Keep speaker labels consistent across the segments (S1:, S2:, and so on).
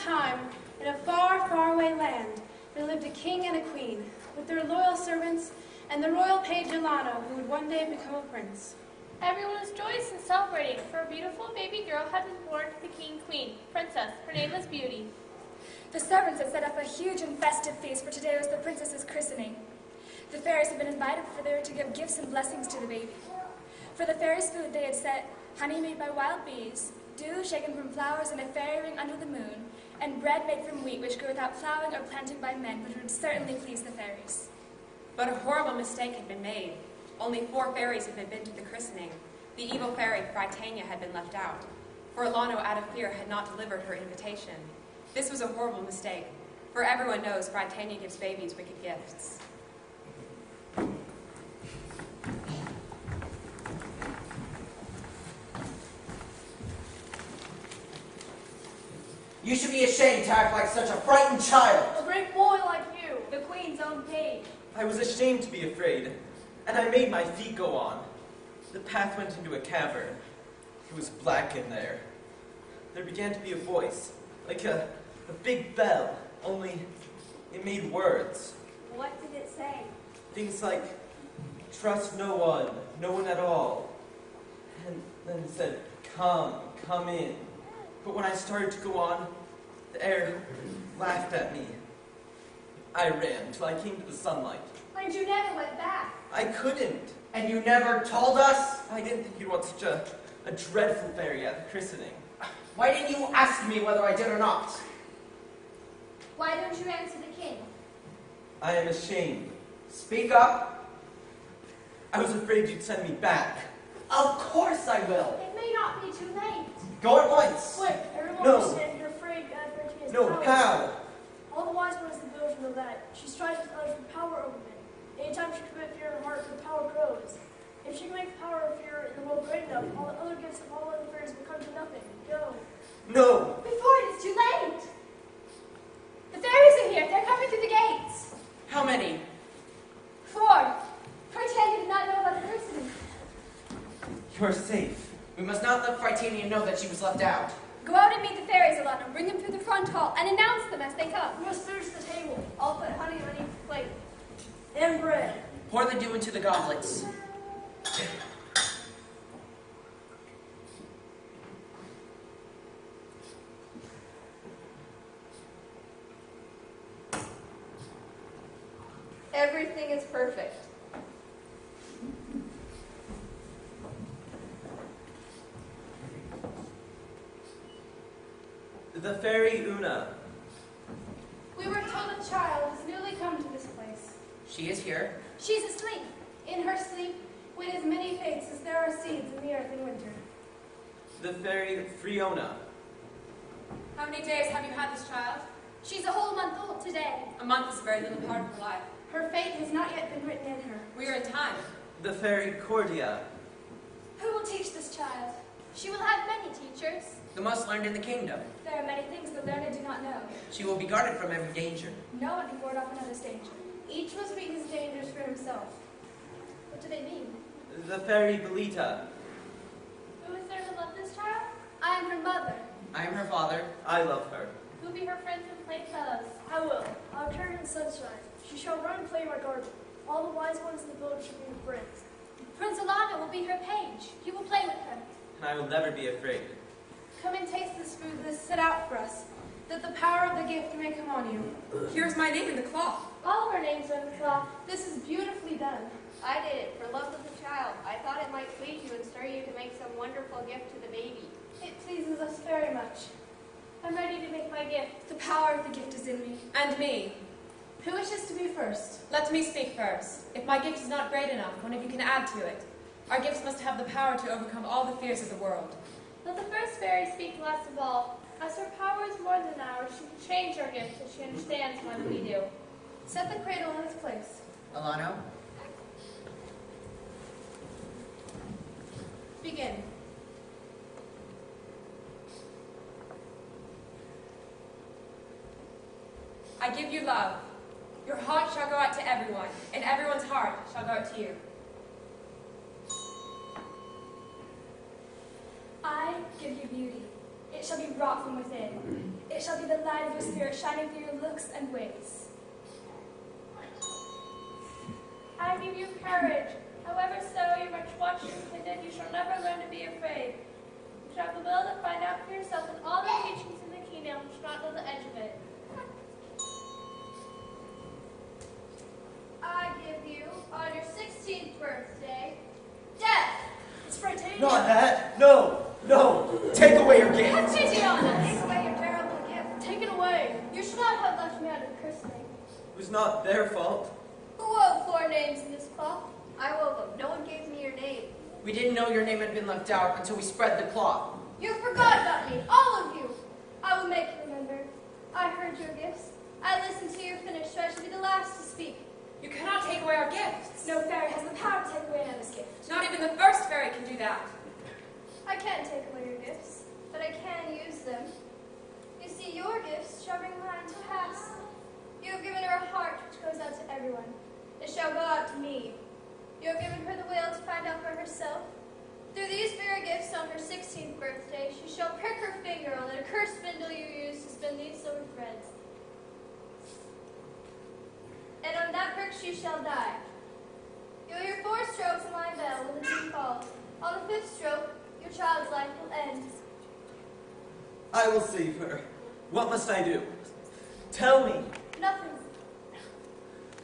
S1: time, in a far, far away land, there lived a king and a queen, with their loyal servants and the royal page Alano, who would one day become a prince.
S2: Everyone was joyous and celebrating, for a beautiful baby girl had been born to the king-queen, princess. Her name was Beauty.
S3: The servants had set up a huge and festive feast, for today was the princess's christening. The fairies had been invited for there to give gifts and blessings to the baby. For the fairies' food they had set honey made by wild bees, dew shaken from flowers in a fairy ring under the moon, and bread made from wheat which grew without plowing or planting by men, which would certainly please the fairies.
S4: But a horrible mistake had been made. Only 4 fairies had been to the christening. The evil fairy, Fritania, had been left out, for Alano, out of fear, had not delivered her invitation. This was a horrible mistake, for everyone knows Fritania gives babies wicked gifts.
S5: You should be ashamed to act like such a frightened child.
S1: A great boy like you.
S3: The queen's own page.
S6: I was ashamed to be afraid, and I made my feet go on. The path went into a cavern. It was black in there. There began to be a voice, like a big bell, only it made words.
S3: What did it say?
S6: Things like, trust no one at all. And then it said, come in. But when I started to go on, the air laughed at me. I ran till I came to the sunlight.
S3: And you never went back.
S6: I couldn't.
S5: And you never told us?
S6: I didn't think you'd want such a dreadful fairy at the christening.
S5: Why didn't you ask me whether I did or not?
S3: Why don't you answer the king?
S6: I am ashamed.
S5: Speak up.
S6: I was afraid you'd send me back.
S5: Of course I will.
S3: It may not be too late.
S6: Go at once.
S1: Quick, everyone
S6: No.
S1: understand you're afraid Fritinia's
S6: No,
S1: power.
S6: how?
S1: All the wise ones in the village know that. She strives with others for power over men. Anytime she commits fear in her heart, the power grows. If she can make the power of fear in the world great enough, all the other gifts of all other fairies will come to nothing. Go.
S6: No.
S3: Before it is too late. The fairies are here. They're coming through the gates.
S5: How many?
S3: 4. Fritania did not know about the christening.
S6: You're safe.
S5: We must not let Fritania know that she was left out.
S3: Go out and meet the fairies, Alana. Bring them through the front hall and announce them as they come.
S1: We must finish the table. I'll put honey on each plate. And bread.
S5: Pour the dew into the goblets.
S4: Everything is perfect.
S6: The fairy Una.
S1: We were told a child has newly come to this place.
S5: She is here.
S3: She's asleep.
S1: In her sleep, with as many fates as there are seeds in the earth in winter.
S6: The fairy Friona.
S4: How many days have you had this child?
S3: She's a whole month old today.
S4: A month is a very little part of her life.
S1: Her fate has not yet been written in her.
S4: We are in time.
S6: The fairy Cordia.
S3: Who will teach this child? She will have many teachers.
S5: The most learned in the kingdom.
S3: There are many things the learned do not know.
S5: She will be guarded from every danger.
S3: No one can ward off another's danger.
S1: Each must meet his dangers for himself.
S3: What do they mean?
S6: The fairy Belita.
S2: Who is there to love this child?
S3: I am her mother.
S5: I am her father.
S6: I love her.
S2: Who will be her friends and playfellows?
S1: I will. I'll carry her in sunshine. She shall run and play in my garden. All the wise ones in the village shall be her friends.
S3: Prince Alana will be her page. You will play with her.
S6: And I will never be afraid.
S1: Come and taste this food that is set out for us, that the power of the gift may come on you.
S4: Here's my name in the cloth.
S1: All of our names are in the cloth. This is beautifully done.
S7: I did it for love of the child. I thought it might please you and stir you to make some wonderful gift to the baby.
S1: It pleases us very much.
S2: I'm ready to make my gift.
S3: The power of the gift is in me.
S4: And me.
S1: Who wishes to be first?
S4: Let me speak first. If my gift is not great enough, one of you can add to it. Our gifts must have the power to overcome all the fears of the world.
S2: Let the first fairy speak last of all. As her power is more than ours, she can change our gift as she understands more than we do.
S1: Set the cradle in its place.
S5: Alano.
S1: Begin.
S4: I give you love. Your heart shall go out to everyone, and everyone's heart shall go out to you.
S3: I give you beauty. It shall be wrought from within. It shall be the light of your spirit shining through your looks and ways.
S2: I give you courage. However you're much watched and hidden, you shall never learn to be afraid. You shall have the will to find out for yourself and all the teachings in the kingdom, you shall not know the edge of it. I give you, on your 16th birthday, death.
S1: It's Fritania.
S6: Not that! No! No! Take away your gift!
S2: Have pity on us.
S7: Take away your terrible gift.
S1: Take it away.
S2: You should not have left me out of christening.
S6: It was not their fault.
S2: Who wove 4 names in this cloth?
S7: I wove them. No one gave me your name.
S5: We didn't know your name had been left out until we spread the cloth.
S2: You forgot about me, all of you. I will make you remember. I heard your gifts. I listened to your finish, so I shall be the last to speak.
S4: You cannot take away our gifts.
S3: No fairy has the power to take away another's gift.
S4: Not even the first fairy can do that.
S2: I can't take away your gifts, but I can use them. You see, your gifts shall bring mine to pass. You have given her a heart which goes out to everyone. It shall go out to me. You have given her the will to find out for herself. Through these very gifts on her 16th birthday, she shall prick her finger on the accursed spindle you used to spin these silver threads. And on that prick she shall die. You'll hear 4 strokes of my bell when the dew falls. On the 5th stroke, your child's life will end.
S6: I will save her. What must I do? Tell me.
S2: Nothing.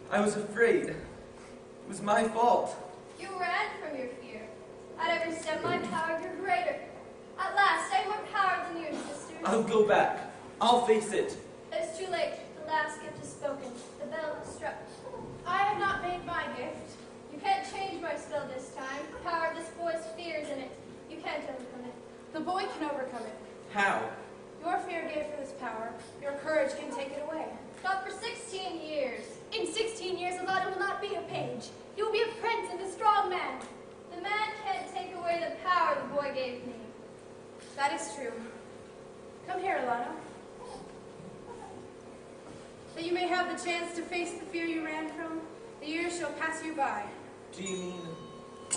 S6: I was afraid. It was my fault.
S2: You ran from your fear. At every step my power grew greater. At last I have more power than your sisters.
S6: I'll go back. I'll face it.
S2: It's too late. The last gift is spoken. The bell is struck. I have not made my gift. You can't change my spell this time. The power of this boy's fear is in it. You can't overcome it.
S8: The boy can overcome it.
S6: How?
S8: Your fear gave her this power. Your courage can take it away.
S2: Not for 16 years.
S3: In 16 years, Alana will not be a page. He will be a prince and a strong man.
S2: The man can't take away the power the boy gave me.
S8: That is true. Come here, Alana. That you may have the chance to face the fear you ran from, the years shall pass you by.
S6: Do you mean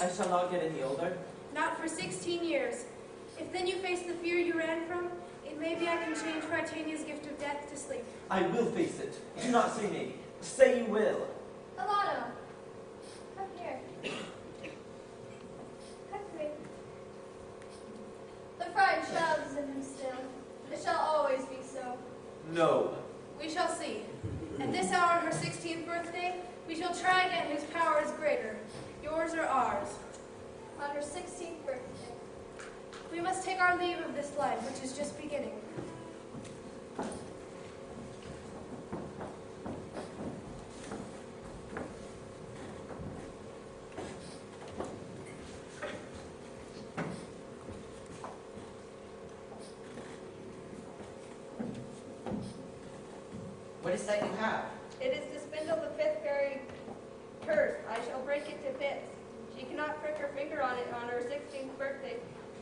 S6: I shall not get any older?
S8: Not for 16 years. If then you face the fear you ran from, it may be I can change Fritania's gift of death to sleep.
S6: I will face it. Do not say maybe. Say you will.
S2: Alana, come here. Come to me. The frightened child is in him still. It shall always be so.
S6: No.
S8: We shall see. At this hour on her 16th birthday, we shall try again whose power is greater, yours or ours.
S2: On her 16th birthday.
S8: We must take our leave of this life, which is just beginning.
S5: What is that you have?
S7: It is the spindle the 5th fairy cursed. I shall break it to bits. She cannot prick her finger on it on her 16th birthday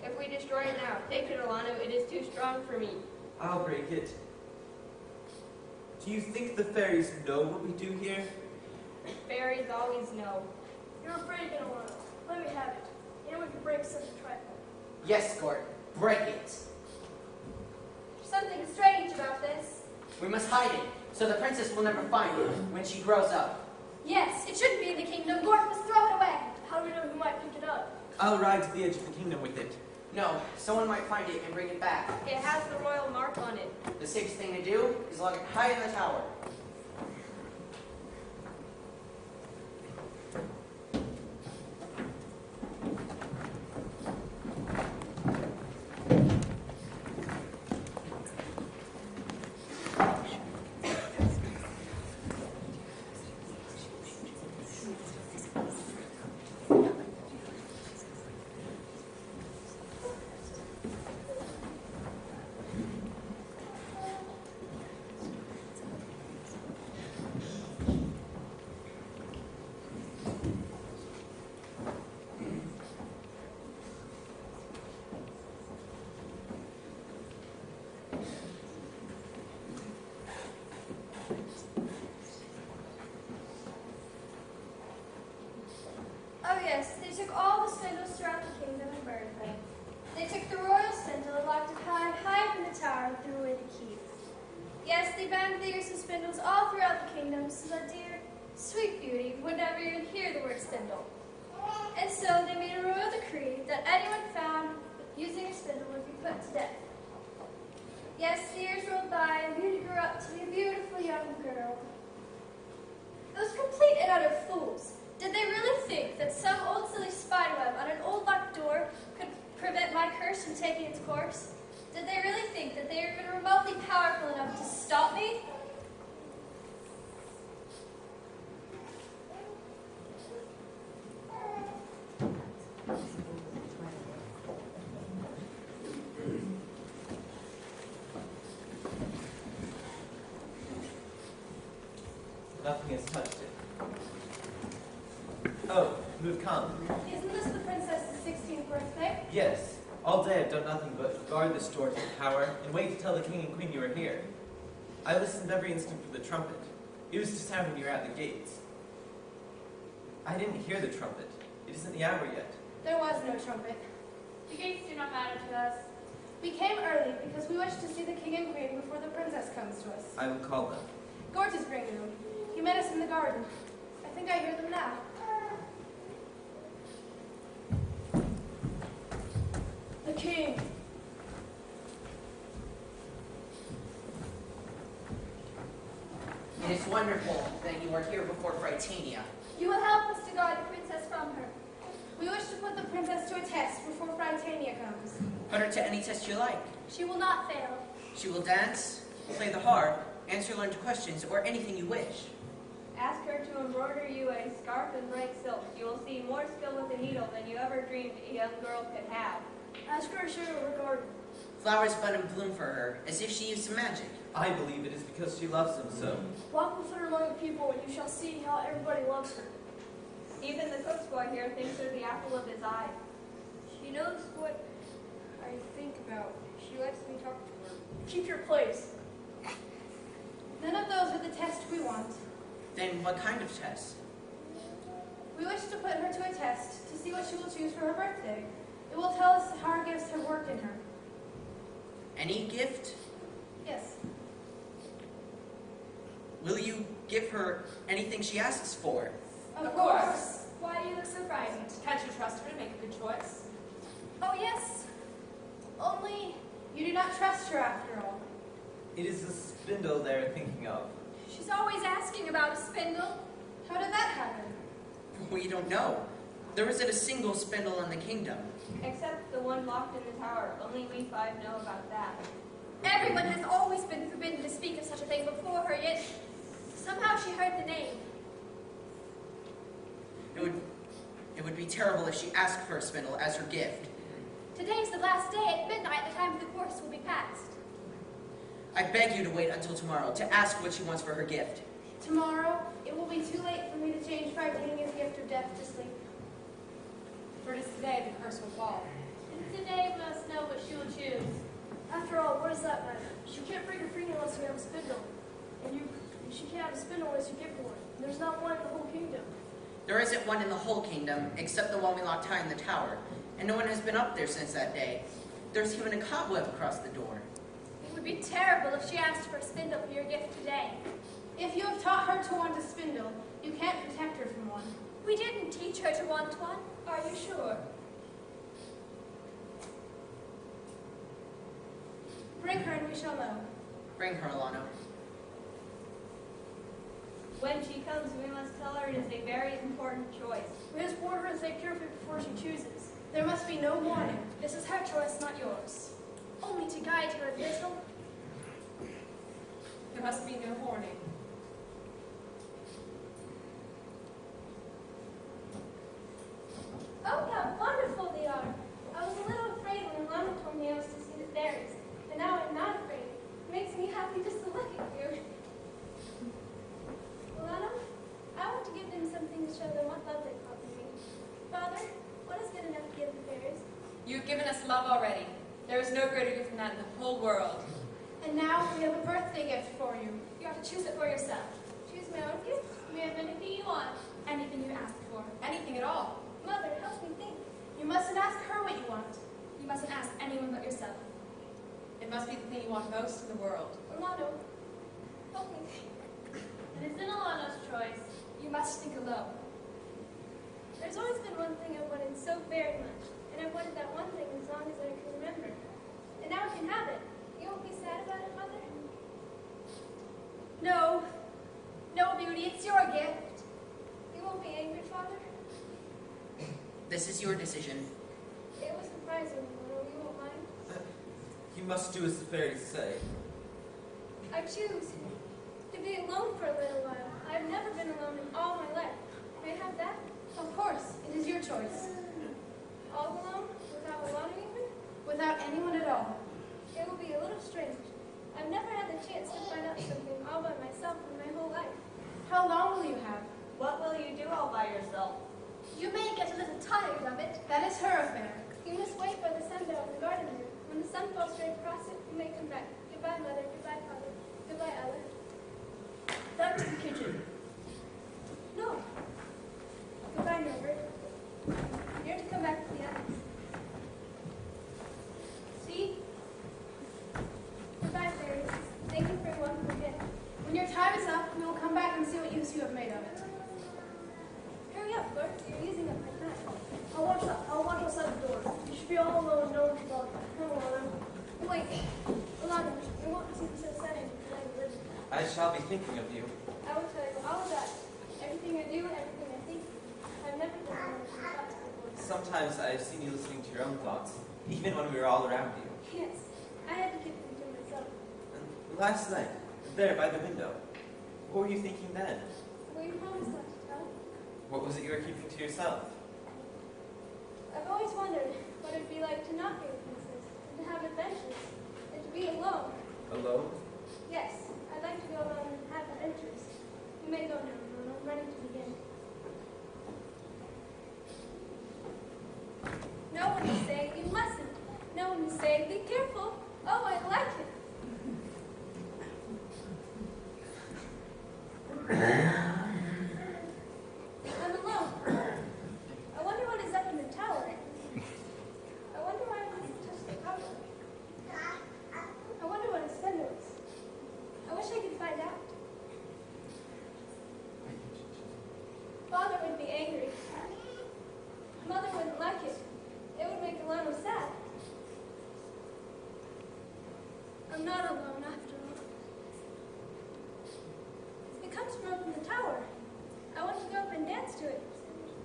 S7: if we destroy it now. Take it, Alano. It is too strong for me.
S6: I'll break it. Do you think the fairies know what we do here?
S7: Fairies always know.
S1: You're afraid, Alana. Let me have it. You know we can break such a trifle.
S5: Yes, Gort. Break it.
S2: There's something strange about this.
S5: We must hide it, so the princess will never find it when she grows up.
S3: Yes, it shouldn't be in the kingdom. Gort must throw it away.
S1: How do we know who might pick it up?
S6: I'll ride to the edge of the kingdom with it.
S5: No, someone might find it and bring it back.
S7: It has the royal mark on it.
S5: The safest thing to do is log it high in the tower.
S2: Oh yes, they took all the spindles throughout the kingdom and burned them. They took the royal spindle and locked it high up in the tower and threw away the key. Yes, they banned the use of spindles all throughout the kingdom so that dear, sweet Beauty would never even hear the word spindle. And so they made a royal decree that anyone found using a spindle would be put to death. Yes, the years rolled by and Beauty grew up to be a beautiful young girl. Those complete and utter fools. Did they really think that some old silly spiderweb on an old locked door could prevent my curse from taking its course? Did they really think that they were even remotely powerful enough to stop me?
S6: Nothing has touched it. Oh, you've come.
S8: Isn't this the princess's 16th birthday?
S6: Yes. All day I've done nothing but guard this door to the tower and wait to tell the king and queen you are here. I listened every instant for the trumpet. It was to sound when you were at the gates. I didn't hear the trumpet. It isn't the hour yet.
S8: There was no trumpet.
S9: The gates do not matter to us.
S8: We came early because we wish to see the king and queen before the princess comes to us.
S6: I will call them.
S8: Gort is bringing them. He met us in the garden. I think I hear them now.
S1: The king.
S5: It is wonderful that you are here before Prytania.
S2: You will help us to guard the princess from her.
S8: We wish to put the princess to a test before Prytania comes.
S5: Put her to any test you like.
S2: She will not fail.
S5: She will dance, play the harp, answer learned questions, or anything you wish.
S7: Ask her to embroider you a scarf in bright silk. You will see more skill with the needle than you ever dreamed a young girl could have.
S1: Ask her to share her garden.
S5: Flowers bud and bloom for her, as if she used some magic.
S6: I believe it is because she loves them so.
S1: Walk with her among the people, and you shall see how everybody loves her.
S7: Even the cook's boy here thinks her the apple of his eye.
S1: She knows what
S7: I think about. She lets me talk to her.
S1: keep your place.
S8: None of those are the tests we want.
S5: Then what kind of test?
S8: We wish to put her to a test to see what she will choose for her birthday. It will tell us how our gifts have worked in her.
S5: Any gift?
S8: Yes.
S5: Will you give her anything she asks for?
S8: Of
S9: course.
S2: Why do you look so frightened?
S9: Can't you trust her to make a good choice?
S2: Oh, yes. Only
S8: You do not trust her after all.
S6: It is the spindle they're thinking of.
S2: she's always asking about a spindle.
S8: How did that happen?
S5: We don't know. There isn't a single spindle in the kingdom.
S7: Except the one locked in the tower. Only we five know about that.
S2: Everyone has always been forbidden to speak of such a thing before her, yet somehow she heard the name.
S5: It would be terrible if she asked for a spindle as her gift.
S2: Today's the last day. At midnight, the time for the course will be passed.
S5: I beg you to wait until tomorrow to ask what she wants for her gift.
S8: Tomorrow, it will be too late for me to change Prytania's gift of death to sleep.
S9: For it is today the curse will fall.
S2: And today we must know what she will choose.
S1: After all, what does that matter? She can't break her finger unless you have a spindle. And she can't have a spindle unless you give her one. And there's not one in the whole kingdom.
S5: There isn't one in the whole kingdom, except the one we locked high in the tower, and no one has been up there since that day. There's even a cobweb across the door.
S2: It would be terrible if she asked for a spindle for your gift today.
S8: If you have taught her to want a spindle, you can't protect her from one.
S2: We didn't teach her to want one. Are you sure?
S8: Bring her and we shall know.
S5: Bring her, Alano.
S7: When she comes, we must tell her it is a very important choice.
S1: We must warn her and think carefully before she chooses.
S8: There must be no warning.
S3: This is her choice, not yours.
S2: Only to guide her a little.
S9: There must be no warning.
S2: Oh, how wonderful they are. I was a little afraid when Mama told me I was to see the fairies, but now I'm not afraid. It makes me happy just to look at you. Lana, I want to give them something to show them what love they felt in me. Father, what is good enough to give the fairies?
S4: You've given us love already. There is no greater gift than that in the whole world.
S8: And now we have a birthday gift for you.
S2: You have to choose it for yourself. Choose my own gift. You may have anything you want.
S3: Anything you ask for.
S4: Anything at all.
S2: Mother, help me think.
S8: You mustn't ask her what you want.
S3: You mustn't ask anyone but yourself.
S4: It must be the thing you want most in the world.
S2: Orlando,
S3: must think alone.
S2: There's always been one thing I've wanted so very much, and I've wanted that one thing as long as I can remember. And now I can have it. You won't be sad about it, Mother?
S3: No. No, Beauty, it's your gift.
S2: You won't be angry, Father?
S5: This is your decision.
S2: It was surprising, Mother. You won't mind?
S6: You must do as the fairies say.
S2: I choose to be alone for a little while. I've never been alone in all my life. May I have that?
S8: Of course, it is your choice.
S2: All alone? Without Alana even?
S8: Without anyone at all.
S2: It will be a little strange. I've never had the chance to find out something all by myself in my whole life.
S8: How long will you have?
S7: What will you do all by yourself?
S2: You may get a little tired of it.
S8: That is her affair.
S2: You must wait by the sundial in the garden there. When the sun falls straight across it, you may come back. Goodbye, Mother. Goodbye, Father. Goodbye, Ella.
S1: Back to the kitchen.
S2: No. Goodbye, Norbert. You're to come back to the others. See? Goodbye, fairies. Thank you for your wonderful gift.
S8: When your time is up, we will come back and see what use you have made of it.
S2: Hurry up, Lord. You're using up my time.
S1: I'll watch outside the door. You should be all alone, no one can bother you. Come on, Alana.
S2: Wait. Alana, we won't see the sun setting until I live.
S6: I shall be thinking of you.
S2: I will tell you all about it. Everything I do, everything I think. I've never done one of those thoughts before.
S6: Sometimes I have seen you listening to your own thoughts, even when we were all around you.
S2: Yes, I had to keep them to myself.
S6: And last night, there by the window, what were you thinking then?
S2: Well, you promised not to tell.
S6: What was it you were keeping to yourself?
S2: I've always wondered what it'd be like to not be a princess, and to have adventures, and to be alone.
S6: Alone?
S2: Yes, I'd like to go alone and have adventures. You may go now, Mona. I'm ready to begin. No one is saying you mustn't. No one is saying be careful. Oh, I like it. I'm alone. I wonder what is up in the tower. I wonder why I mustn't touch the cover. I wonder what his spindle is. I wish I could find out. Father would be angry. Mother wouldn't like it. It would make Alana sad. I'm not alone after all. It comes from up in the tower. I want to go up and dance to it.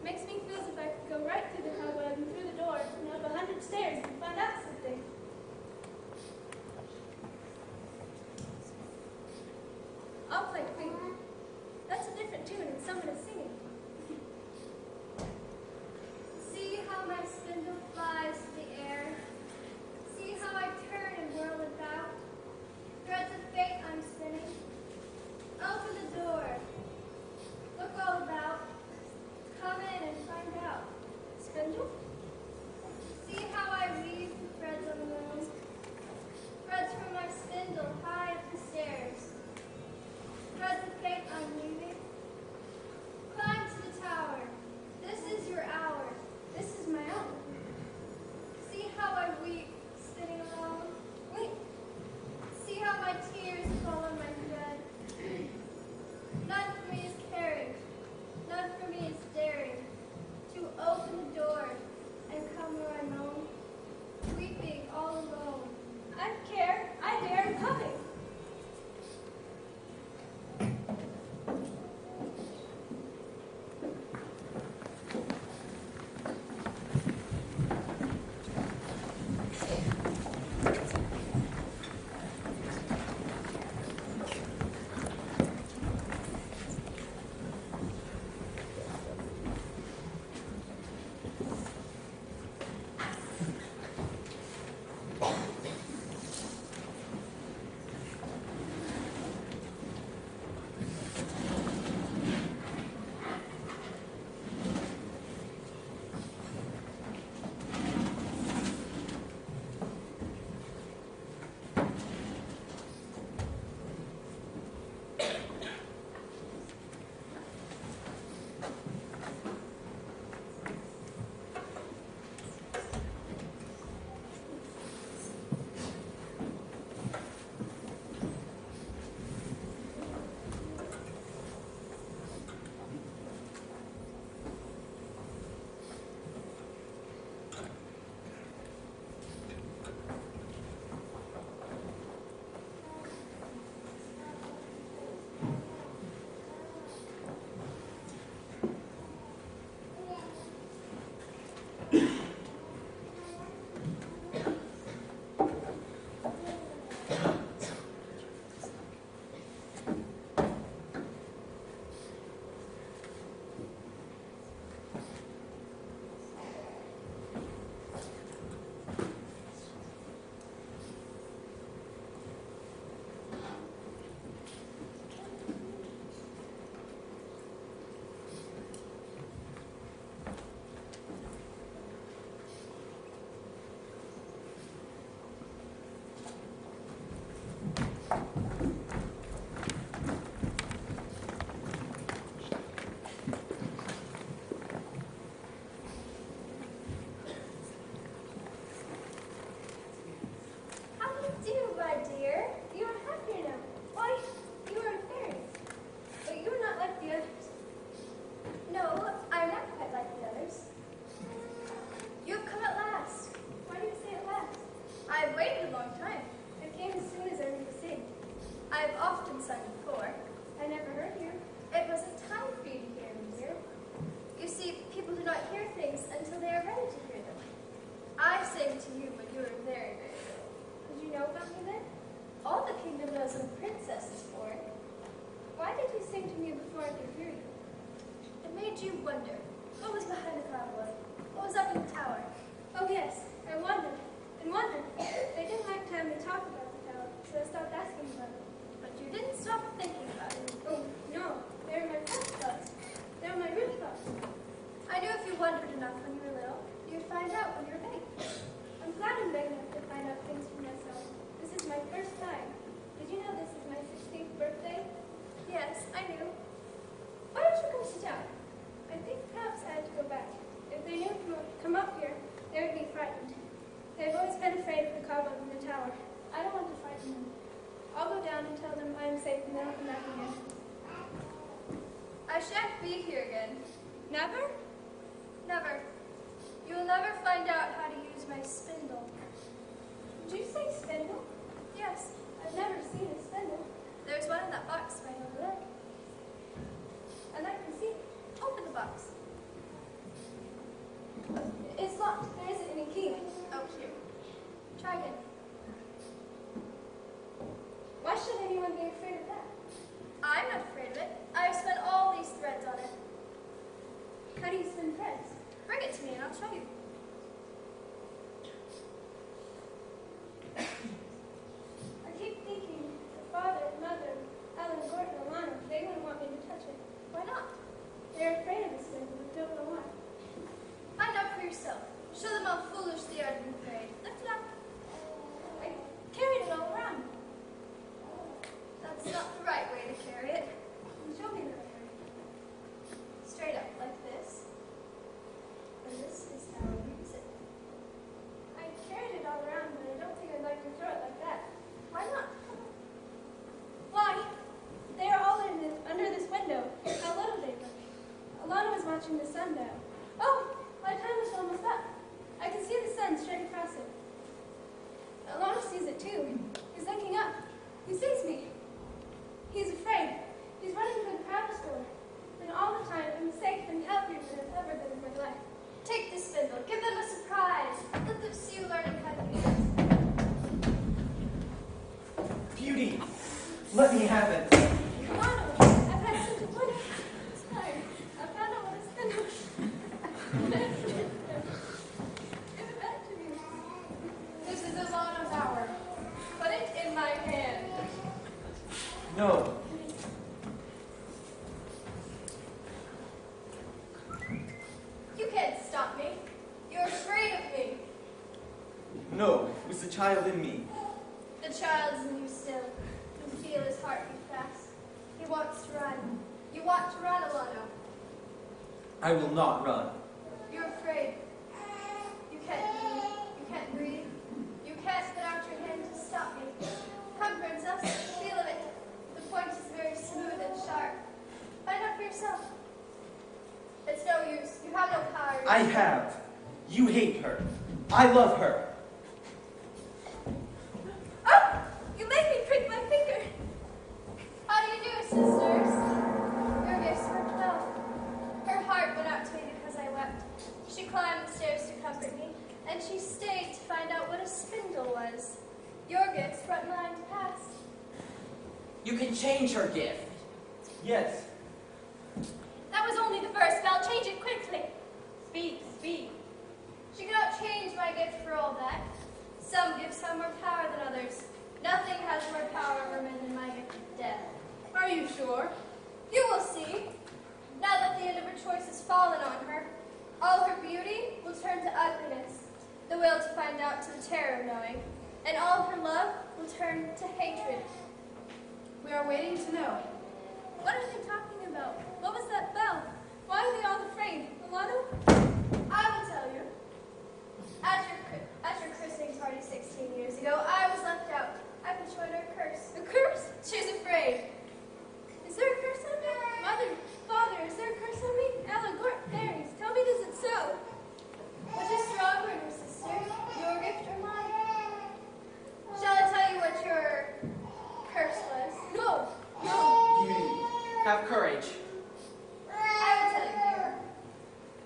S2: Makes me feel as if I could go right through the cobweb and through the door and up 100 stairs and find out something. I'll play Queen. That's a different tune and someone is singing. See how my spindle flies through the air. See how I turn and whirl about. Threads of fate I'm spinning. Open the door. Look all about. Come in and find out. Spindle? See how I weave the threads on the moon. Threads from my spindle high up the stairs. Threads of fate I'm weaving. sung before.
S7: I never heard you.
S2: It wasn't time for you to hear me, dear. You see, people do not hear things until they are ready to hear them. I sang to you when you were very, very little.
S7: Did you know about me then?
S2: All the kingdom knows when a princess is born.
S7: Why did you sing to me before I could hear you?
S2: It made you wonder. What was behind the cobweb? What was up in the tower?
S7: Oh yes, I wondered and wondered. I didn't have time to talk about the tower, so I stopped asking about it.
S2: But you didn't stop thinking about it.
S7: Oh no, they were my first thoughts. They were my real thoughts.
S2: I knew if you wondered enough when you were little, you'd find out when you were big.
S7: I'm glad I'm big enough to find out things for myself. This is my first time. Did you know this is my 16th birthday?
S2: Yes, I knew. Why don't you come sit down?
S7: I think perhaps I had to go back. If they knew to come up here, they would be frightened. They've always been afraid of the cobweb in the tower. I don't want to frighten them. I'll go down and tell them I am safe and they'll come back again.
S2: I shan't be here again.
S7: Never?
S2: Never. You will never find out how to use my spindle.
S7: Did you say spindle?
S2: Yes,
S7: I've never seen a spindle.
S2: there's one in that box right over there.
S7: And I can see it.
S2: Open the box.
S7: It's locked. There isn't any key.
S2: Oh, here. Try again.
S7: Why should anyone be afraid of that?
S2: I'm not afraid of it. I've spent all these threads on it.
S7: How do you spin threads?
S2: Bring it to me and I'll show you.
S7: I keep thinking the father, mother, Ellen, Gordon, and Lana, they wouldn't want me to touch it.
S2: Why not?
S7: They're afraid of the spindle, but don't know why.
S2: Find out for yourself. Show them how foolish they are to be afraid. Lift it up.
S7: I carried it all around.
S2: That's not the right way to carry it.
S7: Show me that.
S2: Straight up, like this. And this is how we use it.
S7: I carried it all around, but I don't think I'd like to throw it like that.
S2: Why not?
S7: Why? They are all under this window. How little they look. Alana was watching the sun down. Oh, my time is almost up. I can see the sun straight across it. Alana sees it too. He's looking up. He sees me. He's afraid. He's running to the crowd store. And all the time, I'm safe and healthier than I've ever been in my life.
S2: Take this spindle. Give them a surprise. Let them see you learning how to use it.
S6: Beauty! Let me have it.
S7: Alana, I've had such a wonderful time. I found out what a spindle is. Give it back to me.
S8: This is Alana's hour. Put it in my hand.
S6: No.
S2: You can't stop me. You're afraid of me.
S6: No, it was the child in me.
S2: The child is in you still. You feel his heart beat fast. He wants to run. You want to run, Alana.
S6: I will not run.
S2: You're afraid. You can't move. You can't breathe. You can't put out your hand to stop me. Come, princess. Feel of it. The point is very smooth and sharp. Find out for yourself. It's no use. You have no power.
S6: I have. You hate her. I love her.
S2: Oh! You made me prick my finger. How do you do, sisters? Your gifts worked well. Her heart went out to me because I wept. She climbed the stairs to comfort me, and she stayed to find out what a spindle was. Your gifts brought mine to pass.
S5: You can change her gift.
S6: Yes.
S2: That was only the first spell. Change it quickly.
S8: Speak, speak.
S2: She cannot change my gift for all that. Some gifts have more power than others. Nothing has more power over men than my gift of death.
S8: Are you sure?
S2: You will see. Now that the end of her choice has fallen on her, all her beauty will turn to ugliness, the will to find out to the terror of knowing, and all her love will turn to hatred.
S8: We are waiting to know.
S7: What are they talking about? What was that bell? Why are they all afraid? Alana?
S2: I will tell you. At your christening party 16 years ago, I was left out. I put you under a curse.
S7: A curse?
S2: She's afraid.
S7: Is there a curse on me? Mother, father, is there a curse on me? Ellen, Gort, fairies, tell me this is so.
S2: Which is stronger, your sister? Your gift or mine? Shall I tell you what your curse was?
S7: No,
S6: Have courage.
S2: I will tell you, dear.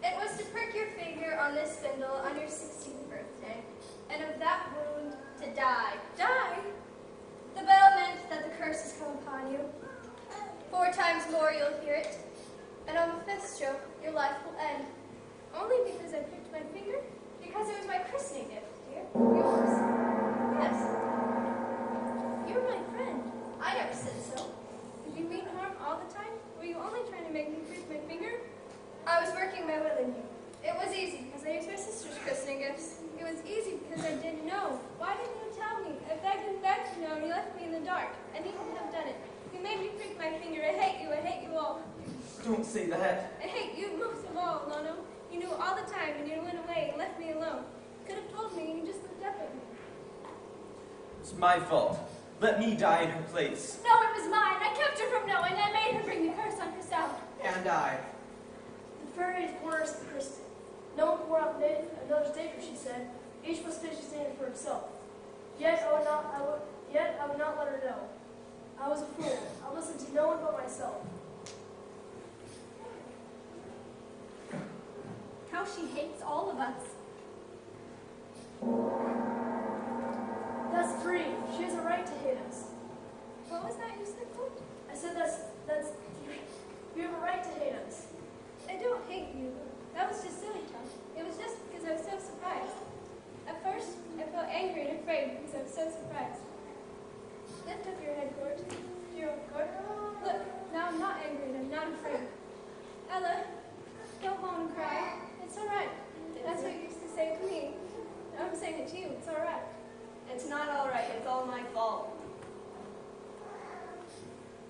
S2: It was to prick your finger on this spindle on your 16th birthday, and of that wound to die. Die? The bell meant that the curse has come upon you. 4 times more you'll hear it, and on the 5th stroke, your life will end. Only because I pricked my finger? Because it was my christening gift, dear. Yours. Yes. You're my friend. I never said so.
S7: Did you mean harm all the time? Were you only trying to make me prick my finger?
S2: I was working my will in you. It was easy because I used my sister's christening gifts.
S7: It was easy because I didn't know. Why didn't you tell me? I begged and begged to know, and you left me in the dark. I needn't have done it. You made me prick my finger. I hate you. I hate you all.
S6: Don't say that.
S7: I hate you most of all, Lono. You knew all the time, and you went away and left me alone. You could have told me, and you just looked up at me.
S6: It's my fault. Let me die in her place.
S3: No, it was mine. I kept her from knowing. I made her bring the curse on herself.
S6: And I.
S1: The fairies warned us to Kristen. No one pour out another's danger, she said. Each must finish his standard for himself. Yet I would not let her know. I was a fool. I listened to no one but myself.
S7: How she hates all of us.
S1: That's free. She has a right to hate us.
S7: What was that you said, Colt?
S1: I said you have a right to hate us.
S7: I don't hate you. That was just silly talk. It was just because I was so surprised. At first, I felt angry and afraid because I was so surprised. Lift up your head, Court. Dear old Court. Look, now I'm not angry and I'm not afraid. Ella, don't moan and cry. It's all right. That's what you used to say to me. Now I'm saying it to you. It's all right.
S2: It's not all right. It's all my fault.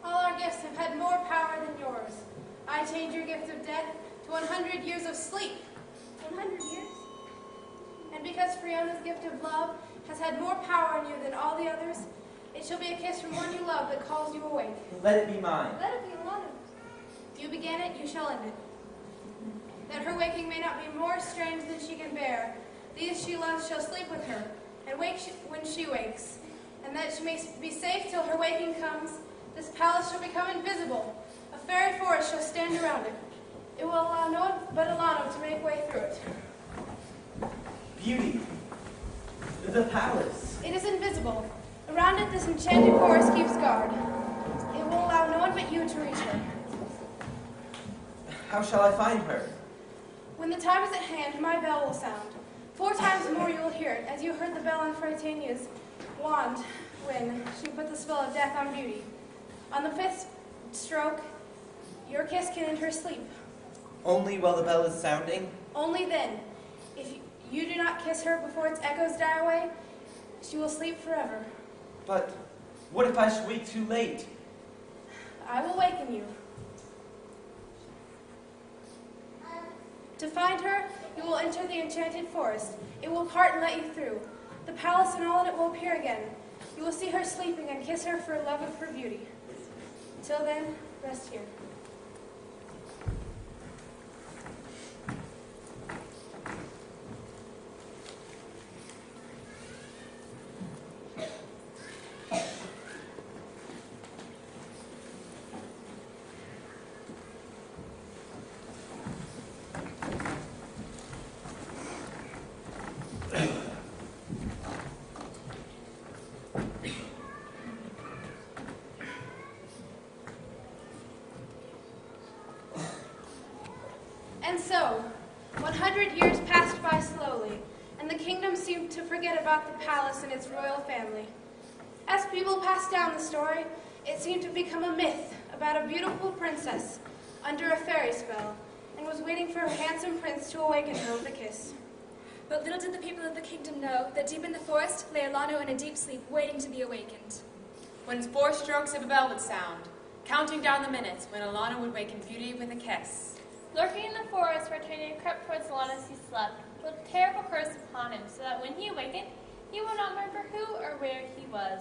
S8: All our gifts have had more power than yours. I changed your gift of death to 100 years of sleep.
S7: 100 years?
S8: And because Friona's gift of love has had more power in you than all the others, it shall be a kiss from one you love that calls you awake.
S6: Let it be mine.
S7: Let it be Alana.
S8: You began it, you shall end it. That her waking may not be more strange than she can bear, these she loves shall sleep with her, and wake when she wakes. And that she may be safe till her waking comes, this palace shall become invisible. A fairy forest shall stand around it. It will allow no one but Alano to make way through it.
S6: Beauty. The palace.
S8: It is invisible. Around it, this enchanted forest keeps guard. It will allow no one but you to reach her.
S6: How shall I find her?
S8: When the time is at hand, my bell will sound. 4 times more you will hear it, as you heard the bell on Fritania's wand when she put the spell of death on Beauty. On the 5th stroke, your kiss can end her sleep.
S6: Only while the bell is sounding?
S8: Only then. If you do not kiss her before its echoes die away, she will sleep forever.
S6: But what if I should wake too late?
S8: I will waken you. To find her, you will enter the enchanted forest. It will part and let you through. The palace and all in it will appear again. You will see her sleeping and kiss her for love of her beauty. Till then, rest here. And so, 100 years passed by slowly, and the kingdom seemed to forget about the palace and its royal family. As people passed down the story, it seemed to become a myth about a beautiful princess under a fairy spell, and was waiting for her handsome prince to awaken her with a kiss.
S3: But little did the people of the kingdom know that deep in the forest lay Alano in a deep sleep, waiting to be awakened.
S4: When 4 strokes of a bell would sound, counting down the minutes when Alana would waken Beauty with a kiss.
S9: Lurking in the forest, Fritania crept towards Alana as he slept, with a terrible curse upon him, so that when he awakened, he would not remember who or where he was,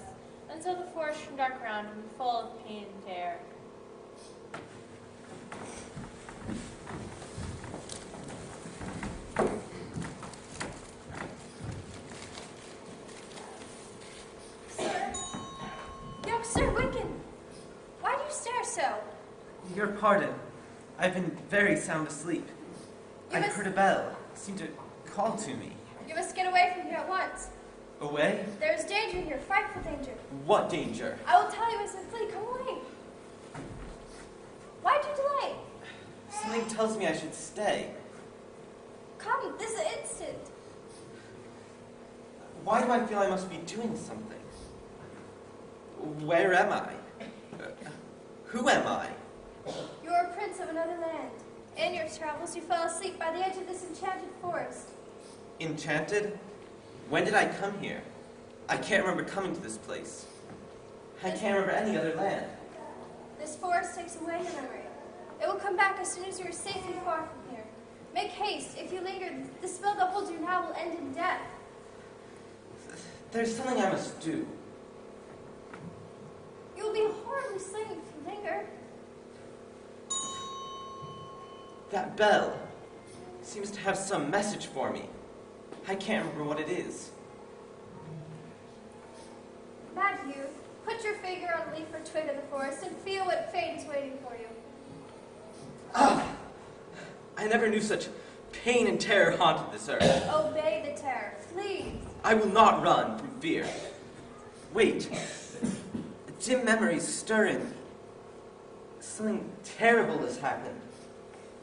S9: until the forest grew dark around him, full of pain and terror.
S2: Young Sir Wiccan, why do you stare so?
S6: Your pardon. I've been very sound asleep. I heard a bell. It seemed to call to me.
S2: You must get away from here at once.
S6: Away?
S2: There is danger here, frightful danger.
S6: What danger?
S2: I will tell you as I flee. Come away. Why'd you delay?
S6: Something tells me I should stay.
S2: Come, this instant.
S6: Why do I feel I must be doing something? Where am I? Who am I?
S2: You are a prince of another land. In your travels, you fell asleep by the edge of this enchanted forest.
S6: Enchanted? When did I come here? I can't remember coming to this place. I can't remember any other land.
S2: This forest takes away your memory. It will come back as soon as you are safely far from here. Make haste. If you linger, the spell that holds you now will end in death.
S6: There's something I must do.
S2: You will be horribly slain if you linger.
S6: That bell seems to have some message for me. I can't remember what it is.
S2: Mad youth, put your finger on a leaf or twig of the forest and feel what fate is waiting for you.
S6: Ah! I never knew such pain and terror haunted this earth.
S2: Obey the terror, please.
S6: I will not run from fear. Wait. Dim memories stir in me. Something terrible has happened.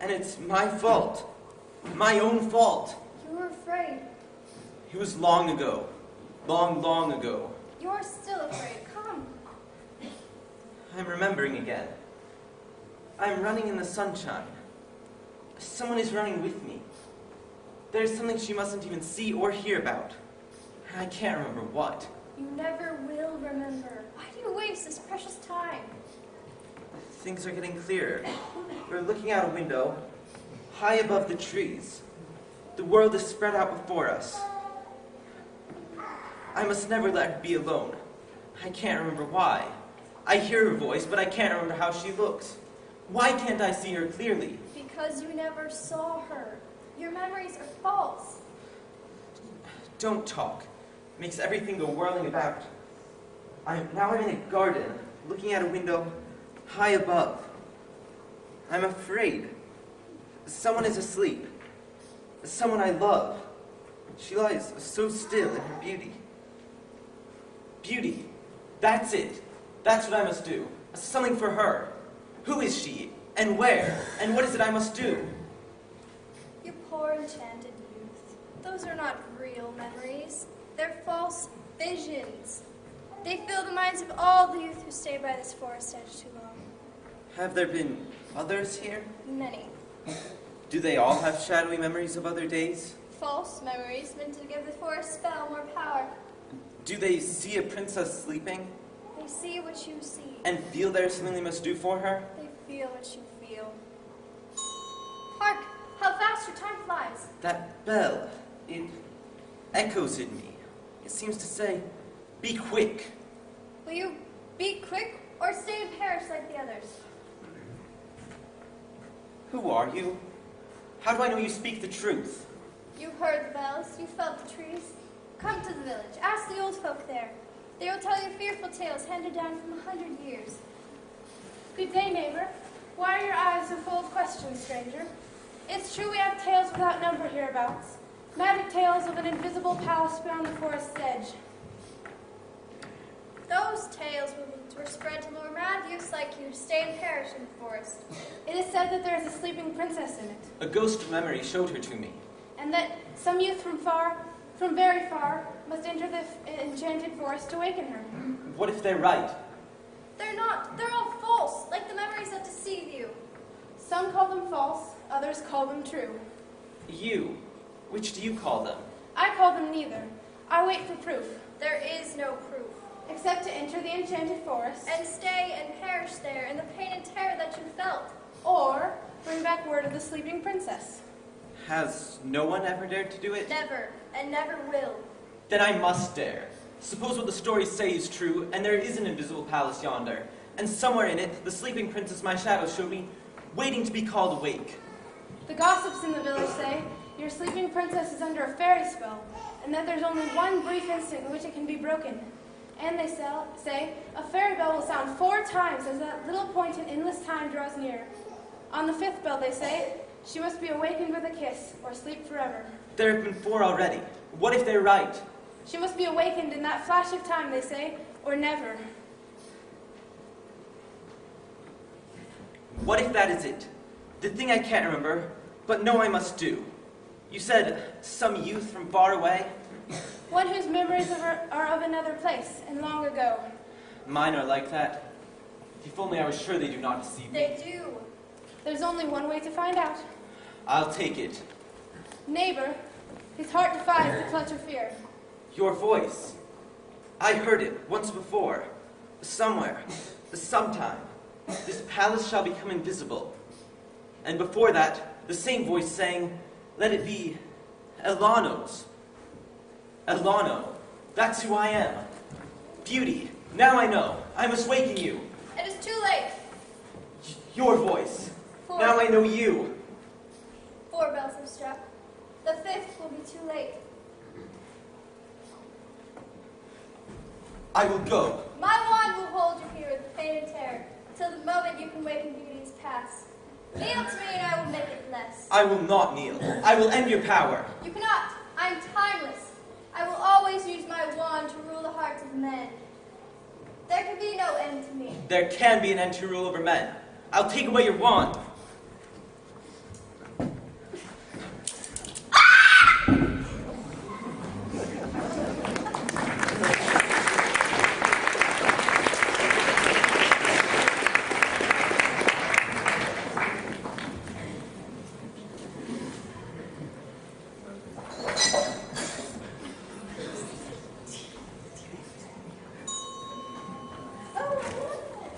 S6: And it's my fault. My own fault.
S2: You were afraid.
S6: It was long ago. Long, long ago.
S2: You are still afraid. Come.
S6: I'm remembering again. I'm running in the sunshine. Someone is running with me. There's something she mustn't even see or hear about. I can't remember what.
S2: You never will remember. Why do you waste this precious time?
S6: Things are getting clearer. We're looking out a window, high above the trees. The world is spread out before us. I must never let her be alone. I can't remember why. I hear her voice, but I can't remember how she looks. Why can't I see her clearly?
S2: Because you never saw her. Your memories are false.
S6: Don't talk. It makes everything go whirling about. Now I'm in a garden, looking at a window high above. I'm afraid. Someone is asleep. Someone I love. She lies so still in her beauty. Beauty. That's it. That's what I must do. Something for her. Who is she? And where? And what is it I must do?
S2: You poor enchanted youth. Those are not real memories. They're false visions. They fill the minds of all the youth who stay by this forest edge too long.
S6: Have there been others here?
S2: Many.
S6: Do they all have shadowy memories of other days?
S2: False memories meant to give the forest spell more power.
S6: Do they see a princess sleeping?
S2: They see what you see.
S6: And feel there's something they must do for her?
S2: They feel what you feel. Hark! How fast your time flies.
S6: That bell, it echoes in me. It seems to say, be quick.
S2: Will you be quick or stay and perish like the others?
S6: Who are you? How do I know you speak the truth?
S2: You heard the bells, you felt the trees. Come to the village, ask the old folk there. They will tell you fearful tales handed down from 100 years.
S8: Good day, neighbor. Why are your eyes so full of questions, stranger? It's true we have tales without number hereabouts. Magic tales of an invisible palace beyond the forest's edge.
S2: Those tales were spread to lure mad youths like you to stay and perish in the forest.
S8: It is said that there is a sleeping princess in it,
S6: A ghost of memory showed her to me.
S8: and that some youth from very far, must enter the enchanted forest to waken her.
S6: What if they're right?
S2: They're not. They're all false, like the memories that deceive you.
S8: Some call them false, others call them true.
S6: You. Which do you call them?
S8: I call them neither. I wait for proof,
S2: There is no proof.
S8: except to enter the enchanted forest,
S2: And stay and perish there in the pain and terror that you felt.
S8: or bring back word of the sleeping princess.
S6: Has no one ever dared to do it?
S2: Never, and never will.
S6: Then I must dare. Suppose what the stories say is true, and there is an invisible palace yonder, and somewhere in it, the sleeping princess my shadow showed me, waiting to be called awake.
S8: The gossips in the village say your sleeping princess is under a fairy spell, and that there's only one brief instant in which it can be broken. And they say a fairy bell will sound 4 times as that little point in endless time draws near. On the 5th bell, they say, she must be awakened with a kiss or sleep forever.
S6: There have been 4 already. What if they're right?
S8: She must be awakened in that flash of time, they say, or never.
S6: What if that is it? The thing I can't remember, but know I must do. You said some youth from far away?
S8: One whose memories are of another place and long ago.
S6: Mine are like that. If only I was sure they do not deceive me.
S2: They do.
S8: There's only one way to find out.
S6: I'll take it.
S8: Neighbor, his heart defies the clutch of fear.
S6: Your voice. I heard it once before. Somewhere. Sometime. This palace shall become invisible. And before that, the same voice sang, let it be Elano's. Elano. That's who I am. Beauty. Now I know. I must waken you.
S2: It is too late.
S6: Your voice.
S2: 4.
S6: Now I know you.
S2: 4 bells have struck. The 5th will be too late.
S6: I will go.
S2: My wand will hold you here with pain and terror till the moment you can waken beauty is past. Kneel to me and I will make it less.
S6: I will not kneel. I will end your power.
S2: You cannot. I am timeless. I will always use my wand to rule the hearts of men. There can be no end to me.
S6: There can be an end to rule over men. I'll take away your wand.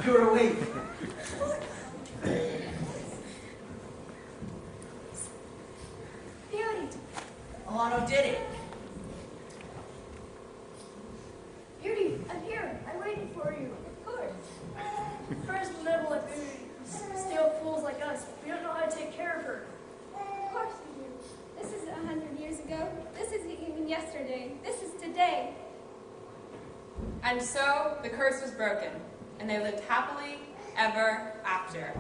S6: You're awake.
S2: Beauty.
S5: Alano did it.
S1: Beauty, I'm here. I waited for you. Of course. Fairies will never let Beauty steal fools like us. We don't know how to take care of her.
S7: Of course we do. This is 100 years ago. This is even yesterday. This is today.
S4: And so the curse was broken, and they lived happily ever after.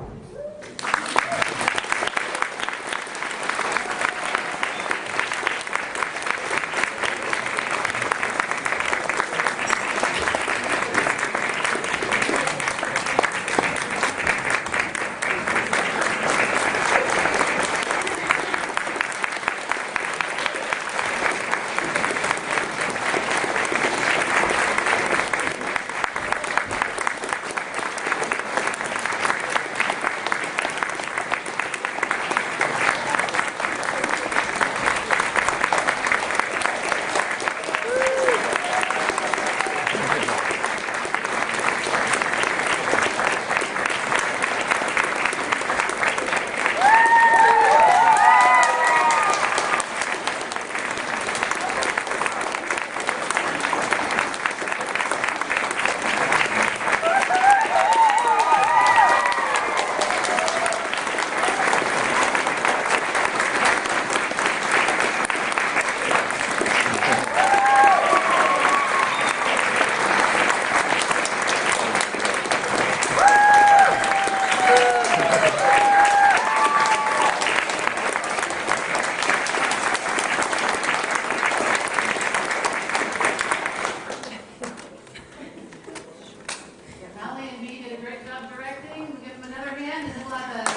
S10: Holly and me did a great job directing. We'll give them another hand, and then we'll have a